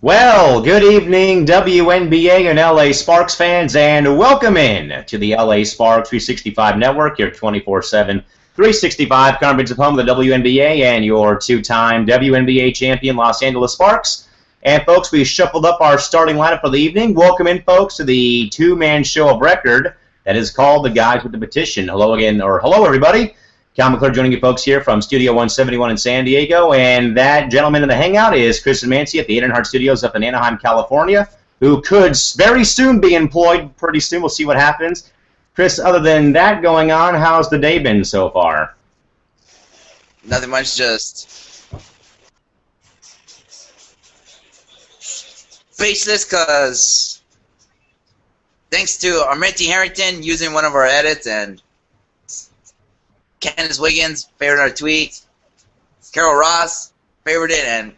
Well, good evening, WNBA and LA Sparks fans, and welcome in to the LA Sparks 365 Network, your 24/7, 365 comprehensive home of the WNBA and your two-time WNBA champion Los Angeles Sparks. And, folks, we shuffled up our starting lineup for the evening. Welcome in, folks, to the two-man show of record that is called The Guys with the Petition. Hello again, or hello, everybody. Cal McClure joining you folks here from Studio 171 in San Diego, and that gentleman in the hangout is Chris and Mancy at the Heart Studios up in Anaheim, California, who could very soon be employed. Pretty soon, we'll see what happens. Chris, other than that going on, how's the day been so far? Nothing much, just faceless, because thanks to Arminty Harrington using one of our edits, and Candace Wiggins favored our tweet, Carol Ross favored it, and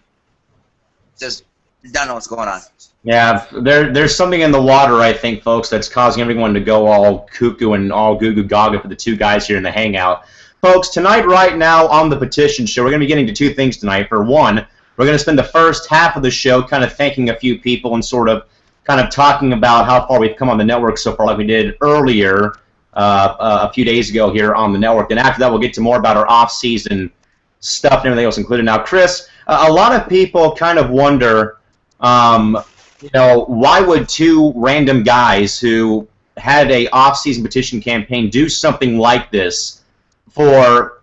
just don't know what's going on. Yeah, there's something in the water, I think, folks, that's causing everyone to go all cuckoo and all goo-goo gaga for the two guys here in the hangout. Folks, tonight, right now, on the Petition Show, we're going to be getting to two things tonight. For one, we're going to spend the first half of the show kind of thanking a few people and sort of kind of talking about how far we've come on the network so far, like we did earlier a few days ago here on the network. And after that, we'll get to more about our off-season stuff and everything else included. Now, Chris, a lot of people kind of wonder, why would two random guys who had a off-season petition campaign do something like this for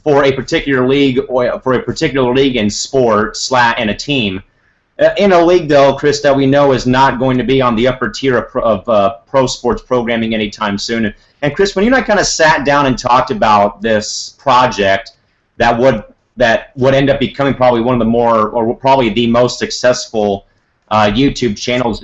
a particular league or for a particular league in sport and a team? In a league, though, Chris, that we know is not going to be on the upper tier of pro sports programming anytime soon. And Chris, when you and I kind of sat down and talked about this project that would end up becoming probably one of the more, or probably the most successful YouTube channels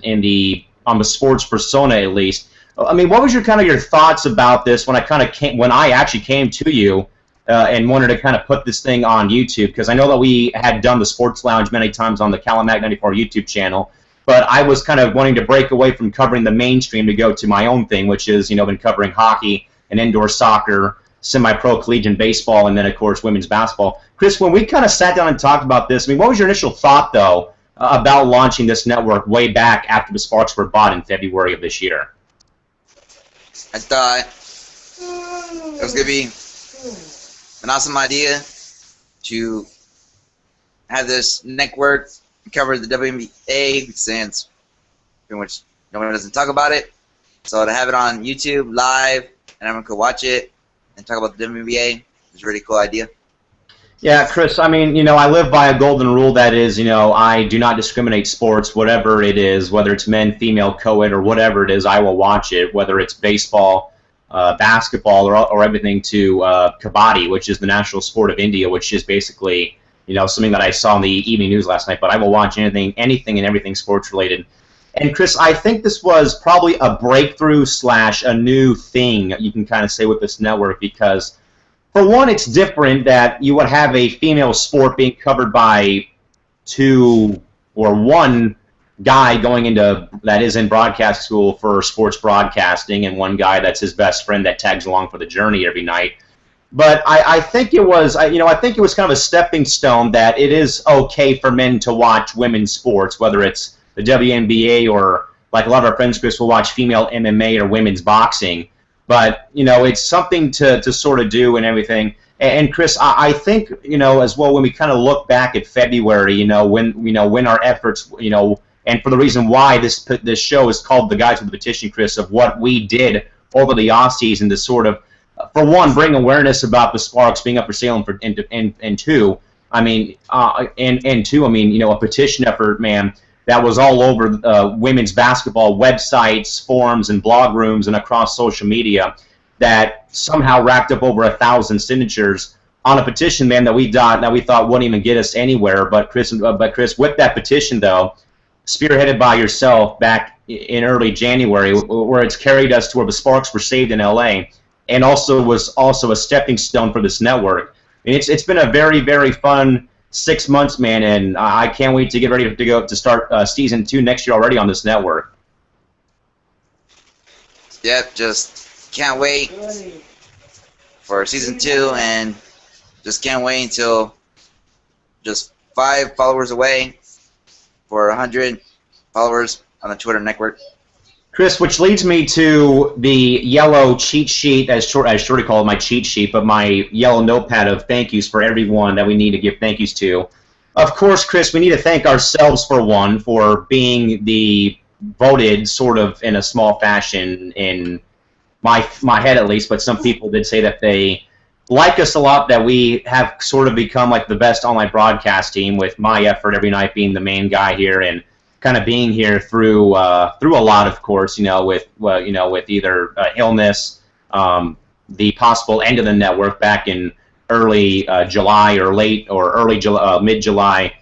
on the sports persona, at least. I mean, what was your thoughts about this when I actually came to you and wanted to kind of put this thing on YouTube? Because I know that we had done the Sports Lounge many times on the Calamag 94 YouTube channel, but I was kind of wanting to break away from covering the mainstream to go to my own thing, which is, been covering hockey and indoor soccer, semi-pro collegiate baseball, and then, of course, women's basketball. Chris, when we kind of sat down and talked about this, I mean, what was your initial thought, though, about launching this network way back after the Sparks were bought in February of this year? I thought it was going to be an awesome idea to have this network cover the WNBA, since pretty much no one doesn't talk about it. So to have it on YouTube live and everyone could watch it and talk about the WNBA is a really cool idea. Yeah, Chris, I mean, I live by a golden rule that is, I do not discriminate sports, whatever it is, whether it's men, female, co-ed, or whatever it is, I will watch it, whether it's baseball, basketball, or everything to kabaddi, which is the national sport of India, which is basically, something that I saw in the evening news last night, but I will watch anything and everything sports related. And Chris, I think this was probably a breakthrough / a new thing you can kind of say with this network, because for one, it's different that you would have a female sport being covered by one guy that is in broadcast school for sports broadcasting, and one guy that's his best friend that tags along for the journey every night. But I think it was, I think it was kind of a stepping stone that it is okay for men to watch women's sports, whether it's the WNBA or, like a lot of our friends, Chris, will watch female MMA or women's boxing. But, it's something to sort of do and everything. And Chris, I think, as well, when we kind of look back at February, when our efforts, and for the reason why this show is called The Guys with the Petition, Chris, of what we did over the off-season to sort of, for one, bring awareness about the Sparks being up for sale, and two, a petition effort, man, that was all over women's basketball websites, forums, and blog rooms, and across social media, that somehow racked up over 1,000 signatures on a petition, man, that we thought wouldn't even get us anywhere. But Chris, with that petition, though, spearheaded by yourself back in early January, where it's carried us to where the Sparks were saved in LA, and was also a stepping stone for this network. And it's been a very, very fun 6 months, man, and I can't wait to get ready to start season 2 next year already on this network. Yep, just can't wait for season 2, and just can't wait until just 5 followers away for 100 followers on the Twitter network. Chris, which leads me to the yellow cheat sheet, as Shorty called my cheat sheet, but my yellow notepad of thank yous for everyone that we need to give thank yous to. Of course, Chris, we need to thank ourselves for one, for being the voted sort of in a small fashion in my head at least, but some people did say that they like us a lot, that we have sort of become like the best online broadcast team, with my effort every night being the main guy here and kind of being here through a lot, of course, with either illness, the possible end of the network back in early July or mid-July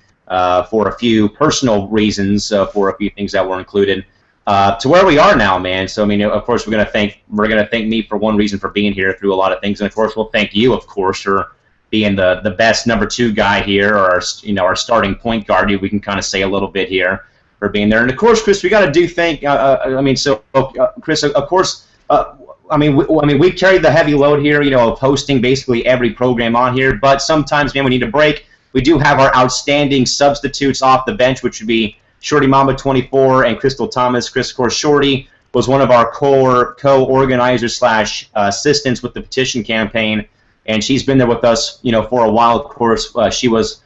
for a few personal reasons, for a few things that were included, to where we are now, man. So I mean, of course, we're gonna thank me for one reason for being here through a lot of things, and of course, we'll thank you, of course, for being the best number 2 guy here, or our starting point guard. We can kind of say a little bit here for being there, and of course, Chris, we got to Chris, of course. We carry the heavy load here, of hosting basically every program on here. But sometimes, man, we need a break. We do have our outstanding substitutes off the bench, which would be Shorty Mamba 24 and Crystal Thomas. Chris, of course, Shorty was one of our co-organizers / assistants with the petition campaign, and she's been there with us, for a while. Of course, she was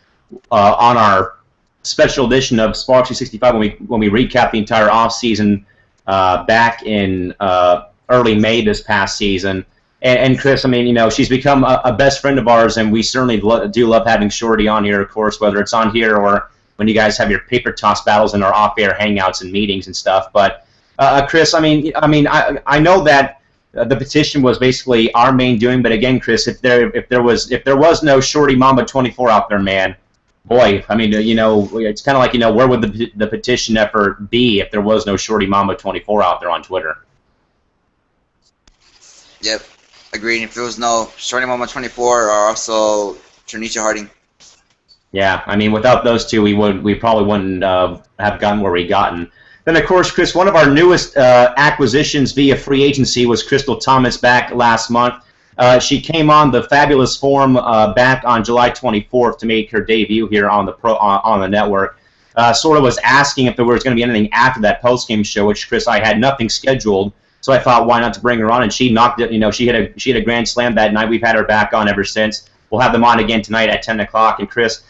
on our special edition of Sparks 365 when we recapped the entire off season back in early May this past season. And Chris, she's become a best friend of ours, and we certainly do love having Shorty on here, of course, whether it's on here or when you guys have your paper toss battles and our off-air hangouts and meetings and stuff. But Chris, I know that the petition was basically our main doing, but again, Chris, if there was no Shorty Mamba 24 out there, man, boy, it's kind of like, where would the petition effort be if there was no Shorty Mamba 24 out there on Twitter? Yep, agreed. If there was no Shorty Mamba 24 or also Tranisha Harding. Yeah, without those two, we probably wouldn't have gotten where we gotten. Then, of course, Chris, one of our newest acquisitions via free agency was Crystal Thomas back last month. She came on the fabulous form back on July 24th to make her debut here on the network. Sort of was asking if there was going to be anything after that postgame show, which, Chris, I had nothing scheduled, so I thought, why not to bring her on? And she knocked it. She had a grand slam that night. We've had her back on ever since. We'll have them on again tonight at 10 o'clock. And Chris,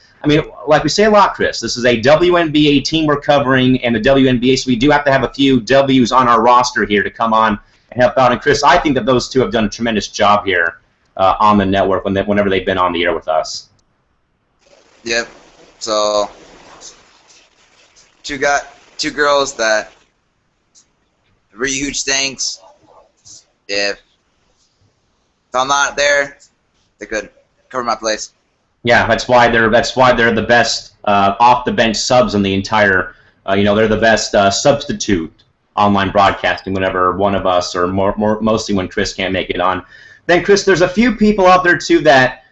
like we say a lot, Chris, this is a WNBA team we're covering, and the WNBA, so we do have to have a few W's on our roster here to come on and help out. And Chris, I think that those two have done a tremendous job here on the network whenever they've been on the air with us. Yep. So two girls that really huge thanks. If I'm not there, they could cover my place. Yeah, that's why they're the best off the bench subs in the entire. They're the best substitute online broadcasting whenever one of us, or mostly when Chris can't make it on. Then, Chris, there's a few people out there too that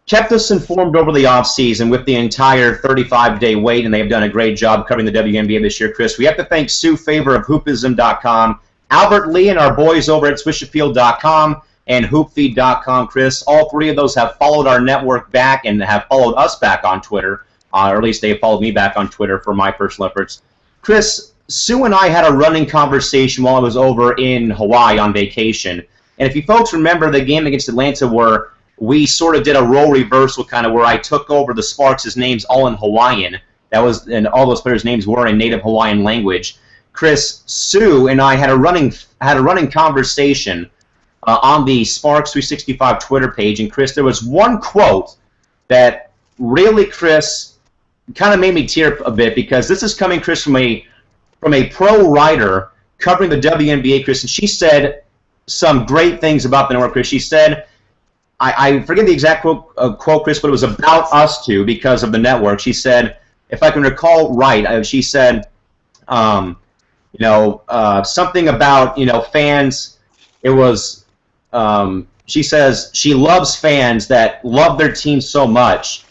kept us informed over the off season with the entire 35-day wait, and they've done a great job covering the WNBA this year, Chris. We have to thank Sue Favor of Hoopism.com, Albert Lee and our boys over at SwishAppeal.com, and HoopFeed.com, Chris. All three of those have followed our network back and have followed us back on Twitter, or at least they followed me back on Twitter for my personal efforts. Chris, Sue and I had a running conversation while I was over in Hawaii on vacation, and if you folks remember the game against Atlanta where we sort of did a role reversal, kind of where I took over the Sparks' names all in Hawaiian, and all those players' names were in native Hawaiian language. Chris, Sue and I had a running conversation on the Sparks 365 Twitter page, and Chris, there was one quote that really, Chris, kind of made me tear a bit, because this is coming, Chris, from a pro writer covering the WNBA, Chris, and she said some great things about the network, Chris. She said, I forget the exact quote, Chris, but it was about us two because of the network. She said, if I can recall right, she said, something about, fans. It was, she says she loves fans that love their team so much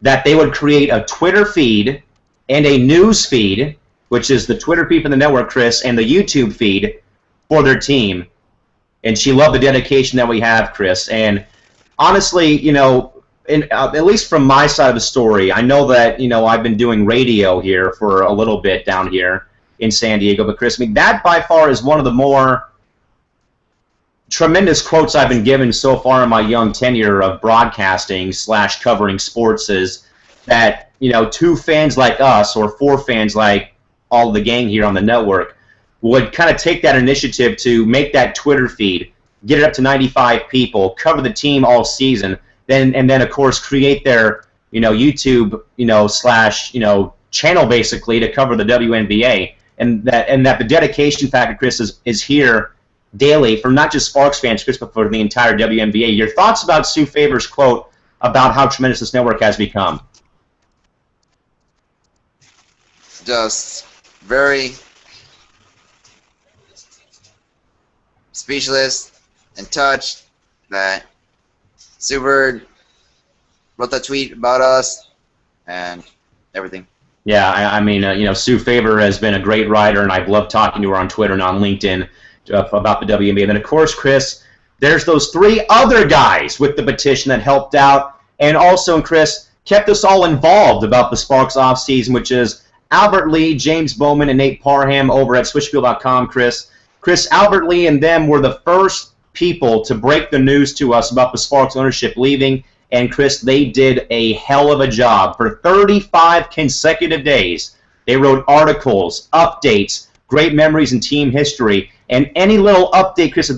that they would create a Twitter feed and a news feed, which is the Twitter feed for the network, Chris, and the YouTube feed for their team. And she loved the dedication that we have, Chris. And honestly, at least from my side of the story, I know that, you know, I've been doing radio here for a little bit down here in San Diego, but Chris, I mean, that by far is one of the more tremendous quotes I've been given so far in my young tenure of broadcasting / covering sports, is that, you know, 2 fans like us, or 4 fans like all the gang here on the network, would kind of take that initiative to make that Twitter feed, get it up to 95 people, cover the team all season, and then of course create their, you know, YouTube, you know, / you know, channel basically to cover the WNBA, and that the dedication factor, Chris, is here daily from not just Sparks fans, Chris, but for the entire WNBA. Your thoughts about Sue Favor's quote about how tremendous this network has become? Just very speechless and touched that Sue Bird wrote that tweet about us and everything. Yeah, I mean, you know, Sue Favor has been a great writer, and I've loved talking to her on Twitter and on LinkedIn about the WNBA. And then, of course, Chris, there's those 3 other guys with the petition that helped out, and also, Chris, kept us all involved about the Sparks offseason, which is Albert Lee, James Bowman, and Nate Parham over at switchfield.com, Chris. Chris, Albert Lee and them were the first people to break the news to us about the Sparks ownership leaving, and Chris, they did a hell of a job. For 35 consecutive days, they wrote articles, updates, great memories and team history, and any little update, Chris,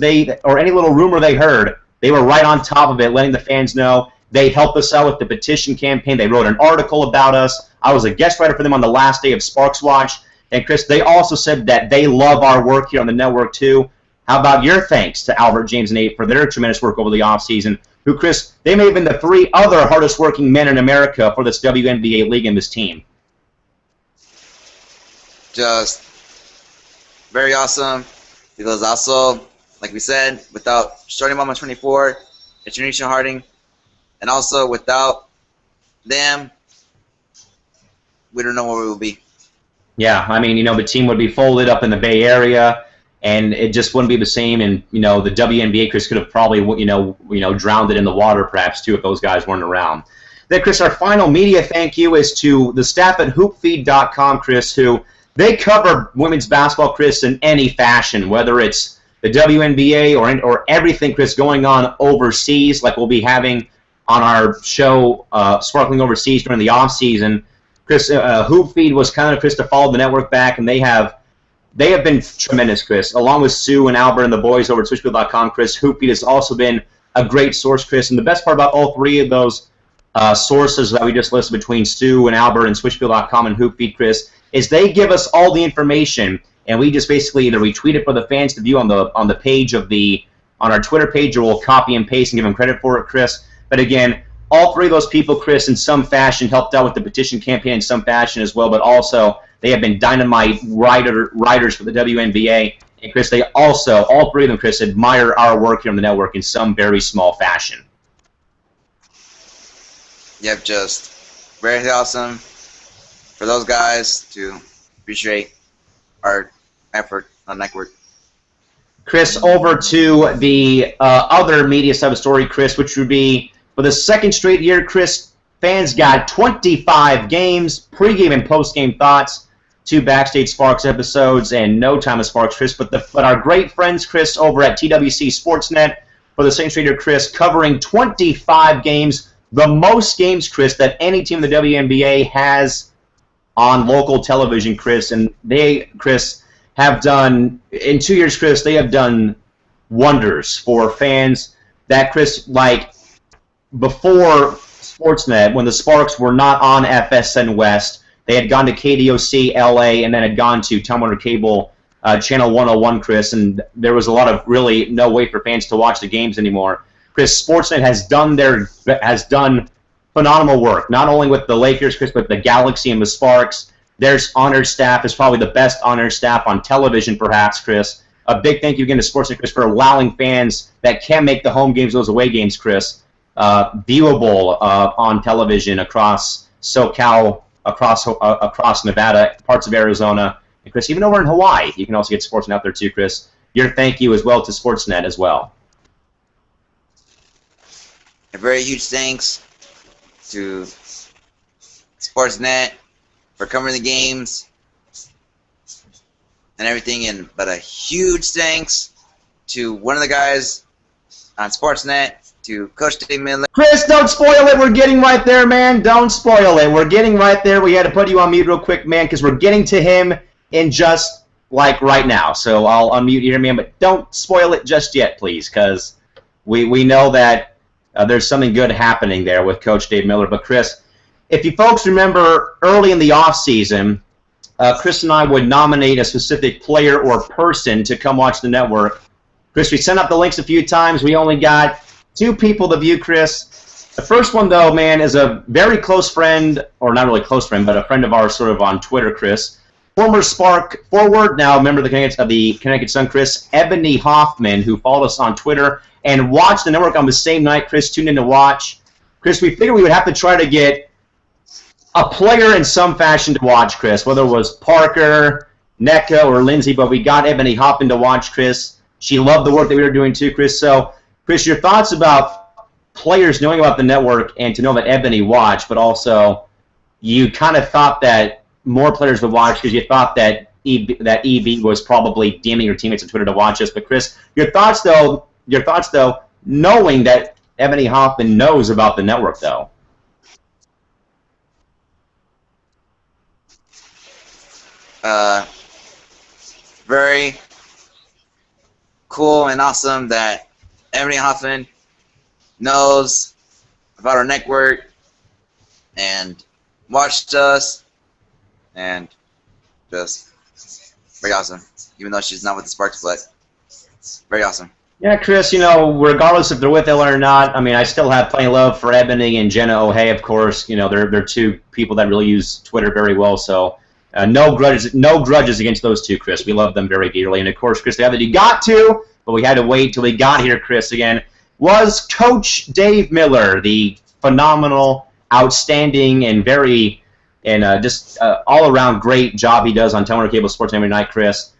or any little rumor they heard, they were right on top of it, letting the fans know. They helped us out with the petition campaign. They wrote an article about us. I was a guest writer for them on the last day of Sparks Watch. And, Chris, they also said that they love our work here on the network, too. How about your thanks to Albert, James, and Nate for their tremendous work over the offseason, who, Chris, they may have been the 3 other hardest-working men in America for this WNBA league and this team. Just very awesome, because also, like we said, without starting Mama 24, it's Janisha Harding, and also without them, we don't know where we will be. Yeah, I mean, you know, the team would be folded up in the Bay Area, and it just wouldn't be the same. And, you know, the WNBA, Chris, could have probably, you know, drowned it in the water perhaps, too, if those guys weren't around. Then, Chris, our final media thank you is to the staff at hoopfeed.com, Chris, who they cover women's basketball, Chris, in any fashion, whether it's the WNBA or everything, Chris, going on overseas, like we'll be having on our show, Sparkling Overseas, during the offseason. Chris, Hoopfeed was kind of, Chris, to follow the network back, and they have been tremendous, Chris. Along with Sue and Albert and the boys over at switchfield.com, Chris, Hoopfeed has also been a great source, Chris. And the best part about all 3 of those sources that we just listed between Stu and Albert and switchfield.com and Hoopfeed, Chris, is they give us all the information, and we just basically either retweet it for the fans to view on the page of on our Twitter page, or we'll copy and paste and give them credit for it, Chris. But again, all 3 of those people, Chris, in some fashion helped out with the petition campaign in some fashion as well, but also they have been dynamite writers for the WNBA. And, Chris, they also, all 3 of them, Chris, admire our work here on the network in some very small fashion. Yep, just very awesome for those guys to appreciate our effort on the network. Chris, over to the other media side of the story, Chris, which would be, for the 2nd straight year, Chris, fans got 25 games, pregame and postgame thoughts, 2 Backstage Sparks episodes, and no time of Sparks, Chris. But our great friends, Chris, over at TWC Sportsnet, for the 2nd straight year, Chris, covering 25 games, the most games, Chris, that any team in the WNBA has on local television, Chris. And they, Chris, have done, in 2 years, Chris, they have done wonders for fans that, Chris, like, before Sportsnet, when the Sparks were not on FSN West, they had gone to KDOC LA and then had gone to Time Warner Cable Channel 101, Chris, and there was a lot of really no way for fans to watch the games anymore. Chris, Sportsnet has done phenomenal work, not only with the Lakers, Chris, but the Galaxy and the Sparks. Their honored staff is probably the best honored staff on television, perhaps, Chris. A big thank you again to Sportsnet, Chris, for allowing fans that can't make the home games, those away games, Chris, viewable on television across SoCal, across Nevada, parts of Arizona, and Chris, even over in Hawaii, you can also get Sportsnet out there too, Chris. Your thank you as well to Sportsnet as well. A very huge thanks to Sportsnet for covering the games and everything, but a huge thanks to one of the guys on Sportsnet, to Coach Dave Miller. Chris, don't spoil it. We're getting right there, man. Don't spoil it. We're getting right there. We had to put you on mute real quick, man, because we're getting to him in just like right now. So I'll unmute you here, man, but don't spoil it just yet, please, because we know that there's something good happening there with Coach Dave Miller. But Chris, if you folks remember early in the offseason, Chris and I would nominate a specific player or person to come watch the network. Chris, we sent out the links a few times. We only got 2 people to view, Chris. The first one, though, man, is a very close friend, or not really close friend, but a friend of ours sort of on Twitter, Chris. Former Spark forward, now member of the Connecticut Sun, Chris, Ebony Hoffman, who followed us on Twitter and watched the network on the same night Chris tuned in to watch. Chris, we figured we would have to try to get a player in some fashion to watch, Chris, whether it was Parker, NECA, or Lindsay, but we got Ebony Hoffman to watch, Chris. She loved the work that we were doing too, Chris. So, Chris, your thoughts about players knowing about the network and to know that Ebony watched, but also you kind of thought that more players would watch because you thought that EB was probably DMing your teammates on Twitter to watch us. But Chris, your thoughts though, knowing that Ebony Hoffman knows about the network though. Very cool and awesome that Ebony Hoffman knows about our network and watched us, and just very awesome. Even though she's not with the Sparks, but very awesome. Yeah, Chris, regardless if they're with Ella or not, I mean, I still have plenty of love for Ebony and Jenna O'Hay, of course. They're 2 people that really use Twitter very well, so no grudges against those 2, Chris. We love them very dearly. And, of course, Chris, the other you got to, but we had to wait till he got here, Chris, again, was Coach Dave Miller, the phenomenal, outstanding, and just all-around great job he does on Telemark Cable Sports every night, Chris.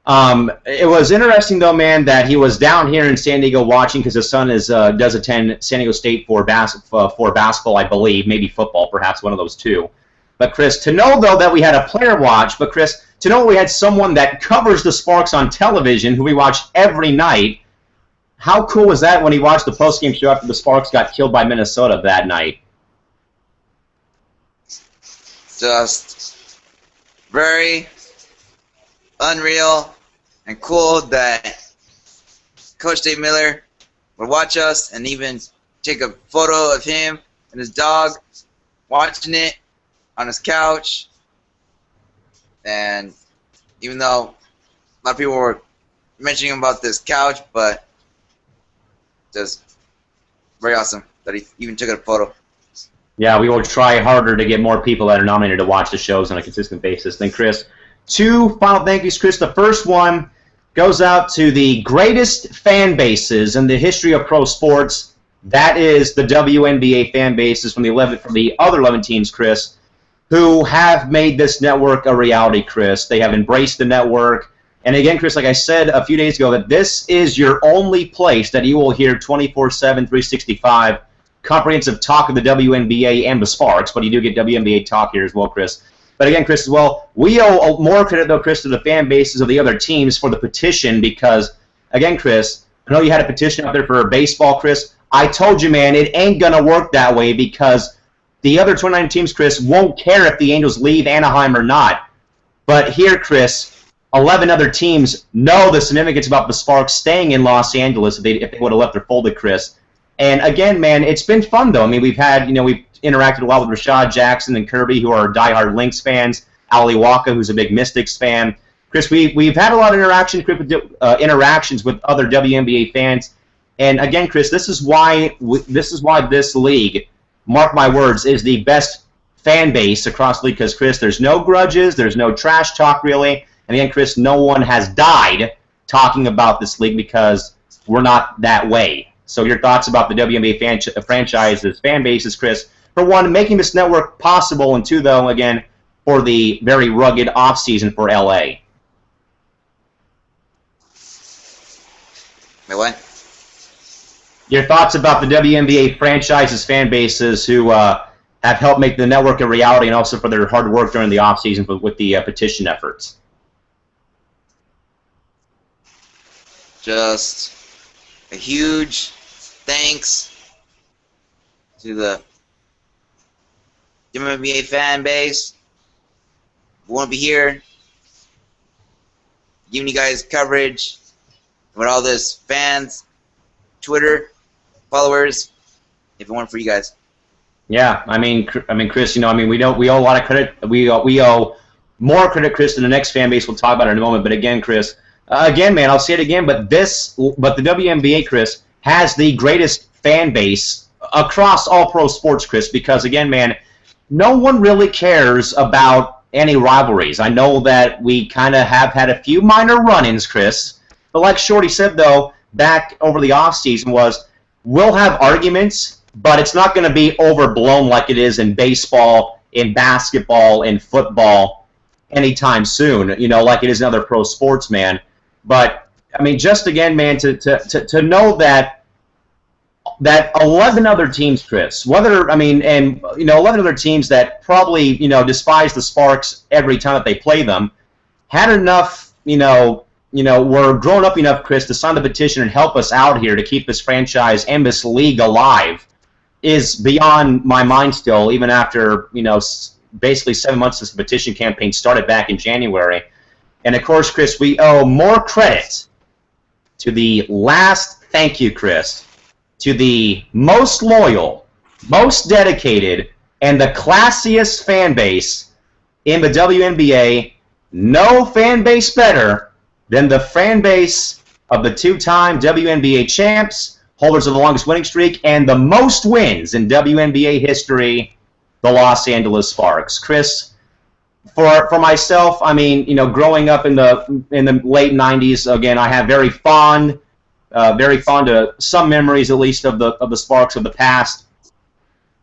It was interesting, though, man, that he was down here in San Diego watching because his son does attend San Diego State for basketball, I believe, maybe football, perhaps one of those 2. But, Chris, to know, though, that we had a player watch, but, Chris, to know we had someone that covers the Sparks on television who we watch every night, how cool was that when he watched the postgame show after the Sparks got killed by Minnesota that night? Just very unreal and cool that Coach Dave Miller would watch us and even take a photo of him and his dog watching it on his couch. And even though a lot of people were mentioning about this couch, but just very awesome that he even took a photo. Yeah, we will try harder to get more people that are nominated to watch the shows on a consistent basis. Then, Chris, 2 final thank yous, Chris. The first one goes out to the greatest fan bases in the history of pro sports. That is the WNBA fan bases from the other 11 teams, Chris, who have made this network a reality, Chris. They have embraced the network. And again, Chris, like I said a few days ago, that this is your only place that you will hear 24/7, 365 comprehensive talk of the WNBA and the Sparks, but you do get WNBA talk here as well, Chris. But again, Chris, as well, we owe more credit, though, Chris, to the fan bases of the other teams for the petition because, again, Chris, I know you had a petition out there for baseball, Chris. I told you, man, it ain't going to work that way because the other 29 teams, Chris, won't care if the Angels leave Anaheim or not. But here, Chris, 11 other teams know the significance about the Sparks staying in Los Angeles if they would have left their folded, Chris. And again, man, it's been fun, though. I mean, we've interacted a lot with Rashad Jackson and Kirby, who are diehard Lynx fans, Ali Waka, who's a big Mystics fan. Chris, we've had a lot of interactions with other WNBA fans. And again, Chris, this is why this league, mark my words, is the best fan base across the league. Because, Chris, there's no grudges, there's no trash talk, really. And again, Chris, no one has died talking about this league because we're not that way. So your thoughts about the WNBA franchise's fan bases, Chris, for one, making this network possible, and 2, though, again, for the very rugged offseason for LA. Wait, what? Your thoughts about the WNBA franchises, fan bases who have helped make the network a reality, and also for their hard work during the offseason with the petition efforts. Just a huge thanks to the WNBA fan base. We won't be here giving you guys coverage with all this fans, Twitter followers, if it weren't for you guys. Yeah, I mean, Chris, we owe a lot of credit. We owe more credit, Chris, than the next fan base we'll talk about in a moment. But again, Chris, man, I'll say it again. But the WNBA, Chris, has the greatest fan base across all pro sports, Chris. Because again, man, no one really cares about any rivalries. I know that we kind of have had a few minor run-ins, Chris. But like Shorty said, though, back over the offseason was, we'll have arguments, but it's not going to be overblown like it is in baseball, in basketball, in football anytime soon, like it is in other pro sports, man. But, I mean, just again, man, to know that 11 other teams, Chris, 11 other teams that probably, despise the Sparks every time that they play them, had enough, were grown up enough, Chris, to sign the petition and help us out here to keep this franchise and this league alive is beyond my mind still, even after, basically 7 months since the petition campaign started back in January. And, of course, Chris, we owe more credit to the last, thank you, Chris, to the most loyal, most dedicated, and the classiest fan base in the WNBA. No fan base better than the fan base of the two-time WNBA champs, holders of the longest winning streak, and the most wins in WNBA history, the Los Angeles Sparks. Chris, for myself, growing up in the late 90s, again, I have very fond of some memories, at least, of the Sparks of the past.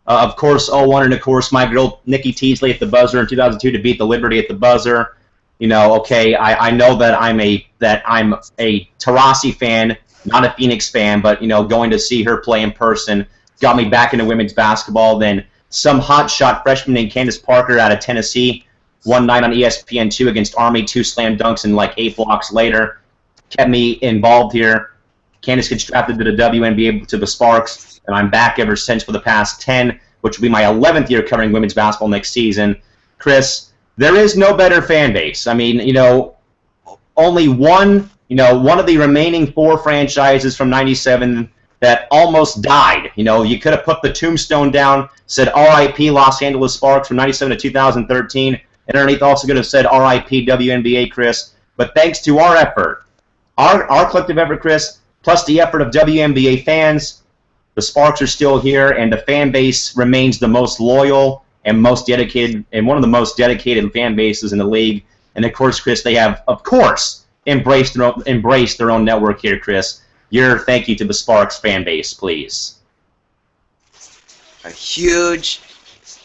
Of course, 01, and of course, my girl Nikki Teasley at the buzzer in 2002 to beat the Liberty at the buzzer. Okay, I know that I'm a Taurasi fan, not a Phoenix fan, but going to see her play in person got me back into women's basketball. Then some hotshot freshman named Candace Parker out of Tennessee one night on ESPN2 against Army, 2 slam dunks in like 8 blocks later, kept me involved here. Candace gets drafted to the WNBA, to the Sparks, and I'm back ever since for the past 10, which will be my 11th year covering women's basketball next season. Chris, there is no better fan base. Only one of the remaining 4 franchises from 97 that almost died. You could have put the tombstone down, said RIP Los Angeles Sparks from 97 to 2013, and underneath also could have said RIP WNBA, Chris. But thanks to our effort, our collective effort, Chris, plus the effort of WNBA fans, the Sparks are still here, and the fan base remains the most loyal and most dedicated, and one of the most dedicated fan bases in the league. And of course, Chris, they have, of course, embraced their own network here, Chris. Your thank you to the Sparks fan base, please. A huge,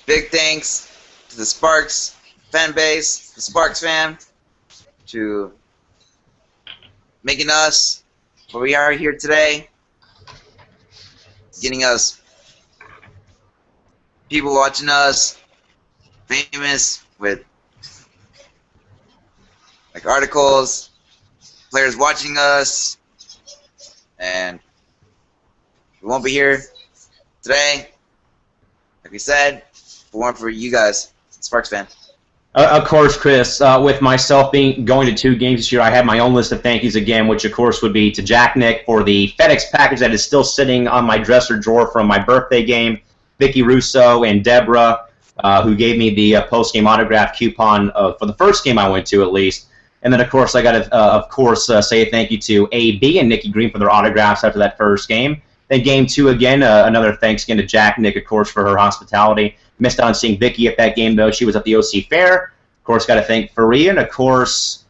big thanks to the Sparks fan base, the Sparks fan, to making us where we are here today, getting us people watching us, famous with like articles, players watching us, and we won't be here today, like we said, if it weren't for you guys, Sparks fan. Of course, Chris, with myself going to 2 games this year, I have my own list of thank yous again, which of course would be to Jack Nick for the FedEx package that is still sitting on my dresser drawer from my birthday game, Vicky Russo and Deborah, who gave me the post-game autograph coupon for the first game I went to, at least. And then, of course, I got to, say a thank you to AB and Nikki Green for their autographs after that first game. Then game 2 again, another thanks again to Jack Nick, of course, for her hospitality. Missed out on seeing Vicky at that game, though. She was at the OC Fair. Of course, got to thank Faria, and of course,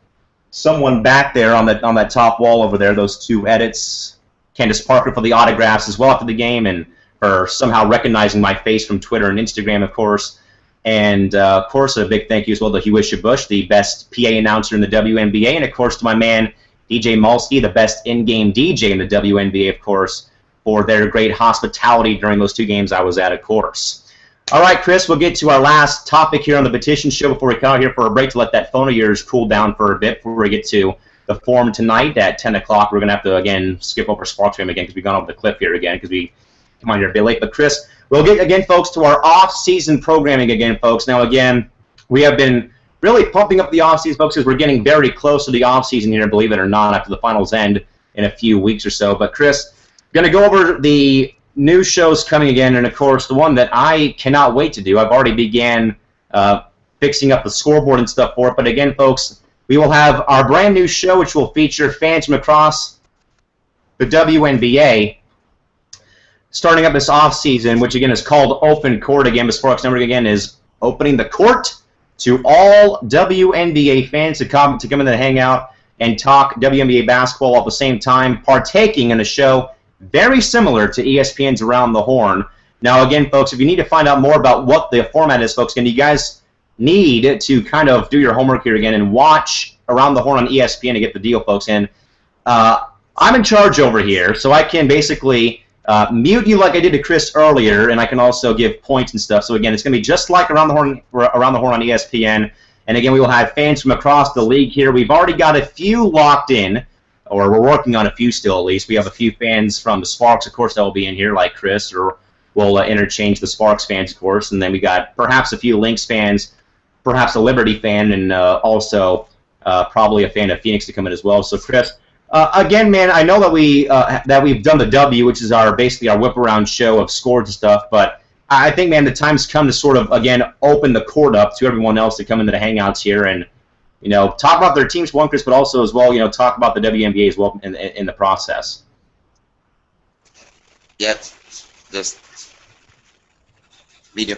someone back there on that top wall over there, those 2 edits, Candace Parker for the autographs as well after the game, and for somehow recognizing my face from Twitter and Instagram, of course. And, of course, a big thank you as well to Huisha Bush, the best PA announcer in the WNBA, and, of course, to my man DJ Mulsky, the best in-game DJ in the WNBA, of course, for their great hospitality during those 2 games I was at, of course. All right, Chris, we'll get to our last topic here on the Petition Show before we come out here for a break to let that phone of yours cool down for a bit before we get to the forum tonight at 10 o'clock. We're going to have to, again, skip over Sparks Game again because we've gone over the cliff here again because we come on here a bit late. But, Chris, we'll get, again, folks, to our off-season programming again, folks. Now, again, we have been really pumping up the off-season, folks, because we're getting very close to the off-season here, believe it or not, after the finals end in a few weeks or so. But, Chris, going to go over the new shows coming again, and, of course, the one that I cannot wait to do. I've already began fixing up the scoreboard and stuff for it. But, again, folks, we will have our brand new show, which will feature fans from across the WNBA, starting up this off-season, which, again, is called Open Court. Again, Ms. Sparks' number, again, is opening the court to all WNBA fans to come in and hang out and talk WNBA basketball at the same time, partaking in a show very similar to ESPN's Around the Horn. Now, again, folks, if you need to find out more about what the format is, folks, and you guys need to kind of do your homework here again and watch Around the Horn on ESPN to get the deal, folks. And I'm in charge over here, so I can basically mute you like I did to Chris earlier, and I can also give points and stuff. So, again, it's going to be just like Around the Horn on ESPN. And, again, we will have fans from across the league here. We've already got a few locked in, or we're working on a few still at least. We have a few fans from the Sparks, of course, that will be in here, like Chris, or we'll interchange the Sparks fans, of course. And then we got perhaps a few Lynx fans, perhaps a Liberty fan, and also probably a fan of Phoenix to come in as well. So, Chris, again, man, I know that we've done the W, which is basically our whip-around show of scores and stuff, but I think, man, the time's come to sort of, again, open the court up to everyone else to come into the hangouts here and, you know, talk about their teams, one, Chris, but also as well, you know, talk about the WNBA as well in the process. Yep. Just video.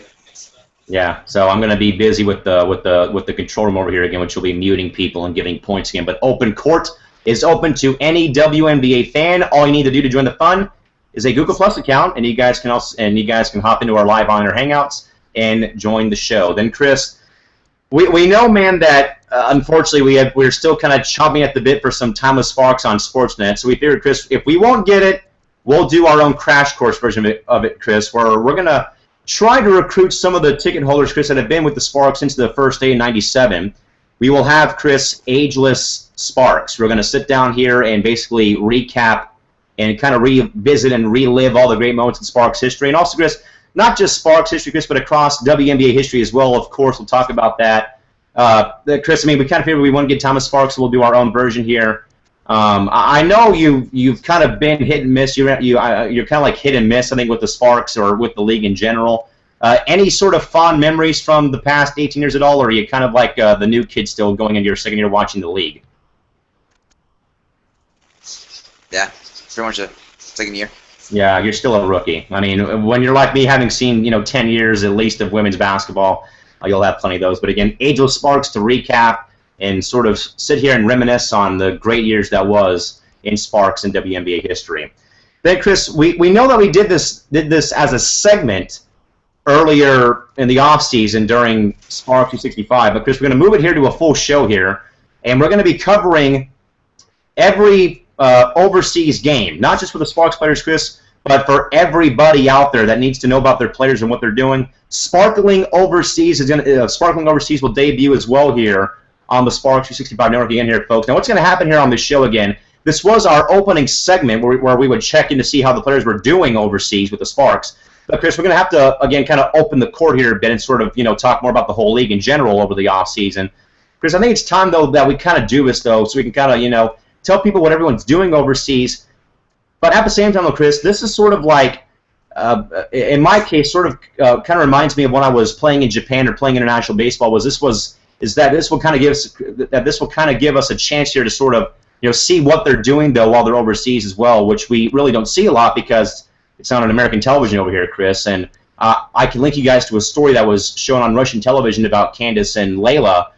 Yeah, so I'm going to be busy with the control room over here again, which will be muting people and giving points again. But Open Court is open to any WNBA fan. All you need to do to join the fun is a Google Plus account, and you guys can hop into our live on our hangouts and join the show. Then, Chris, we know, man, that unfortunately we're still kind of chomping at the bit for some time with Sparks on Sportsnet. So we figured, Chris, if we won't get it, we'll do our own crash course version of it, Chris, where we're gonna try to recruit some of the ticket holders, Chris, that have been with the Sparks since the first day in '97. We will have, Chris, ageless Sparks. We're going to sit down here and basically recap and kind of revisit and relive all the great moments in Sparks history. And also, Chris, not just Sparks history, Chris, but across WNBA history as well. Of course, we'll talk about that. Chris, I mean, we kind of figured we want to get Thomas Sparks, so we'll do our own version here. I know you've kind of been hit and miss. You're kind of like hit and miss, I think, with the Sparks or with the league in general. Any sort of fond memories from the past 18 years at all, or are you kind of like the new kid still going into your second year watching the league? Yeah, pretty much a second year. Yeah, you're still a rookie. I mean, when you're like me, having seen 10 years at least of women's basketball, you'll have plenty of those. But again, ageless Sparks to recap and sort of sit here and reminisce on the great years that was in Sparks and WNBA history. Then, Chris, we know that we did this as a segment earlier in the offseason during Sparks 265, but Chris, we're going to move it here to a full show here, and we're going to be covering every overseas game, not just for the Sparks players, Chris, but for everybody out there that needs to know about their players and what they're doing. Sparkling Overseas will debut as well here on the Sparks 265 network again here, folks. Now, what's going to happen here on this show again? This was our opening segment where we would check in to see how the players were doing overseas with the Sparks. But, Chris, we're going to have to, again, kind of open the court here a bit and sort of, talk more about the whole league in general over the offseason. Chris, I think it's time, though, that we kind of do this, though, so we can kind of, tell people what everyone's doing overseas. But at the same time, though, Chris, this is sort of like, in my case, sort of kind of reminds me of when I was playing in Japan or playing international baseball. This will kind of give us a chance here to sort of, see what they're doing, though, while they're overseas as well, which we really don't see a lot because it's not on American television over here, Chris. And I can link you guys to a story that was shown on Russian television about Candace and Layla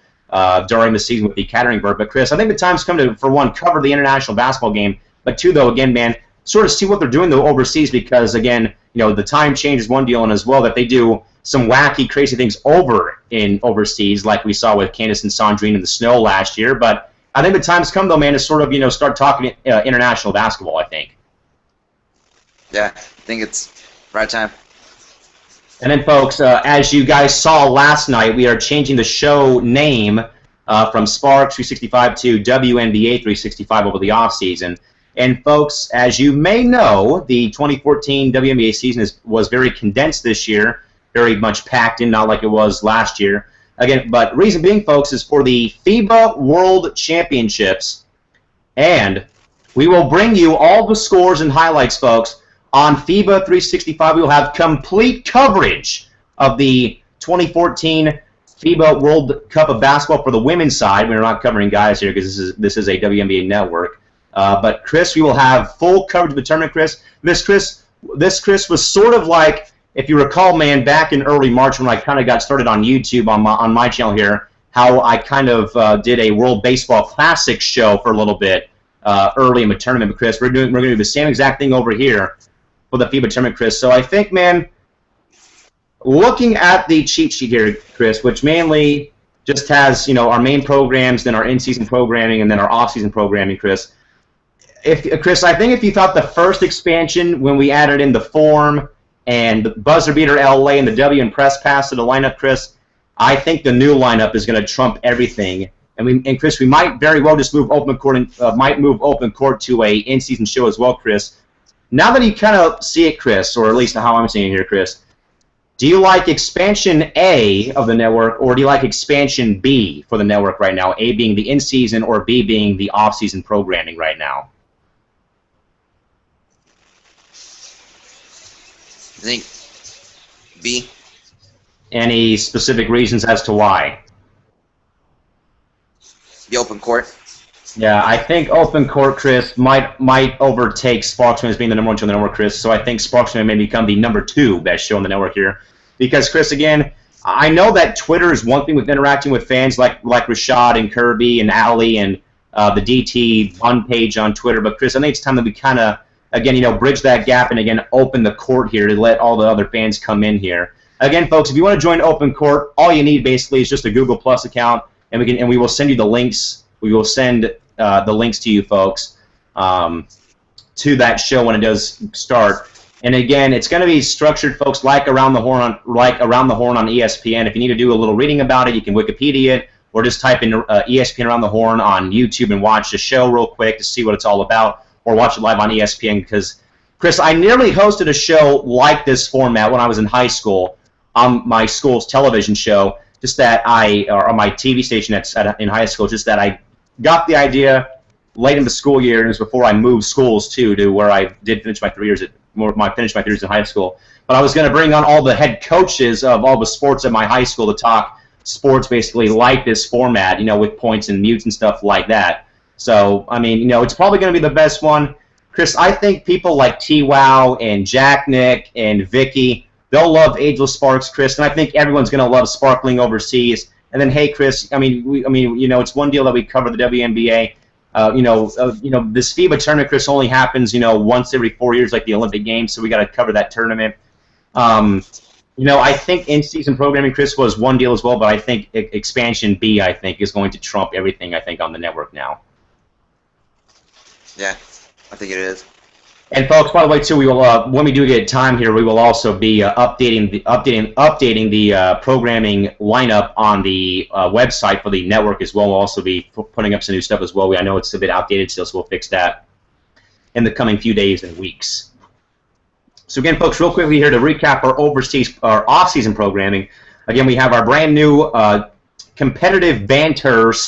during the season with the Ekaterinburg. But, Chris, I think the time's come to, for one, cover the international basketball game, but two, though, again, man, sort of see what they're doing, though, overseas because, again, the time change is one deal, and as well that they do some wacky, crazy things overseas, like we saw with Candace and Sandrine in the snow last year. But I think the time's come, though, man, to sort of, start talking international basketball, I think. Yeah, I think it's right time. And then, folks, as you guys saw last night, we are changing the show name from Sparks 365 to WNBA 365 over the offseason. And, folks, as you may know, the 2014 WNBA season was very condensed this year, very much packed in, not like it was last year. Again, but reason being, folks, is for the FIBA World Championships. And we will bring you all the scores and highlights, folks. On FIBA 365, we will have complete coverage of the 2014 FIBA World Cup of Basketball for the women's side. We're not covering guys here because this is a WNBA network. But, Chris, we will have full coverage of the tournament, Chris. This, Chris, was sort of like, if you recall, man, back in early March when I kind of got started on YouTube on my channel here, how I kind of did a World Baseball Classic show for a little bit early in the tournament. But, Chris, we're going to do the same exact thing over here for the FIBA tournament, Chris. So I think, man, looking at the cheat sheet here, Chris, which mainly just has, our main programs, then our in-season programming, and then our off-season programming, Chris. Chris, I think if you thought the first expansion, when we added in the form and the buzzer beater LA and the W and press pass to the lineup, Chris, I think the new lineup is going to trump everything. And Chris, we might very well just move open court to a in-season show as well, Chris. Now that you kind of see it, Chris, or at least how I'm seeing it here, Chris, do you like expansion A of the network, or do you like expansion B for the network right now, A being the in-season or B being the off-season programming right now? I think B. Any specific reasons as to why? The open court. Yeah, I think open court, Chris, might overtake Sparksman as being the number 1 show on the network, Chris. So I think Sparksman may become the number 2 best show on the network here. Because, Chris, again, I know that Twitter is one thing with interacting with fans like Rashad and Kirby and Ali and the DT Fun page on Twitter. But, Chris, I think it's time that we kind of, again, bridge that gap and, again, open the court here to let all the other fans come in here. Again, folks, if you want to join open court, all you need basically is just a Google Plus account, and we will send you the links. We will send the links to you folks to that show when it does start. And again, it's going to be structured, folks, like Around the Horn on ESPN. If you need to do a little reading about it, you can Wikipedia it, or just type in ESPN Around the Horn on YouTube and watch the show real quick to see what it's all about, or watch it live on ESPN. Because, Chris, I nearly hosted a show like this format when I was in high school on my school's television show. Just that or on my TV station in high school. Just that I got the idea late in the school year, and it was before I moved schools to where I did finish my 3 years in high school. But I was going to bring on all the head coaches of all the sports at my high school to talk sports basically like this format, with points and mutes and stuff like that. So, I mean, it's probably going to be the best one. Chris, I think people like T-Wow and Jack Nick and Vicky, they'll love Ageless Sparks, Chris, and I think everyone's going to love Sparkling Overseas. And then, hey, Chris, it's one deal that we cover the WNBA. This FIBA tournament, Chris, only happens, once every 4 years, like the Olympic Games, so we got to cover that tournament. I think in-season programming, Chris, was one deal as well, but I think expansion B, I think, is going to trump everything, I think, on the network now. Yeah, I think it is. And folks, by the way, too, we will when we do get time here, we will also be updating the programming lineup on the website for the network as well. We'll also be putting up some new stuff as well. I know it's a bit outdated still, so we'll fix that in the coming few days and weeks. So again, folks, real quickly here to recap our off-season programming. Again, we have our brand new competitive banter /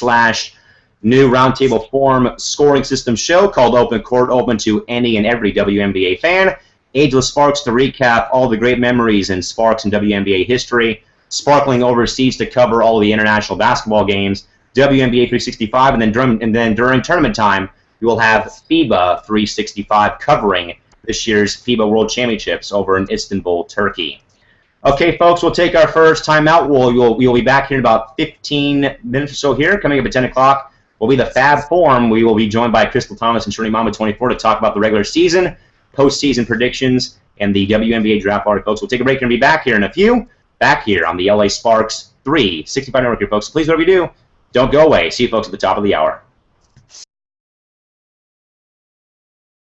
new roundtable form scoring system show called Open Court, open to any and every WNBA fan. Ageless Sparks to recap all the great memories in Sparks and WNBA history. Sparkling Overseas to cover all the international basketball games. WNBA 365, and then during tournament time, we will have FIBA 365 covering this year's FIBA World Championships over in Istanbul, Turkey. Okay, folks, we'll take our first timeout. We'll be back here in about 15 minutes or so here, coming up at 10 o'clock. Will be the Fab Forum. We will be joined by Crystal Thomas and Shirley Mama 24 to talk about the regular season, postseason predictions, and the WNBA draft party, folks. We'll take a break and be back here in a few. Back here on the LA Sparks 365 network here, folks. Please, whatever you do, don't go away. See you folks at the top of the hour.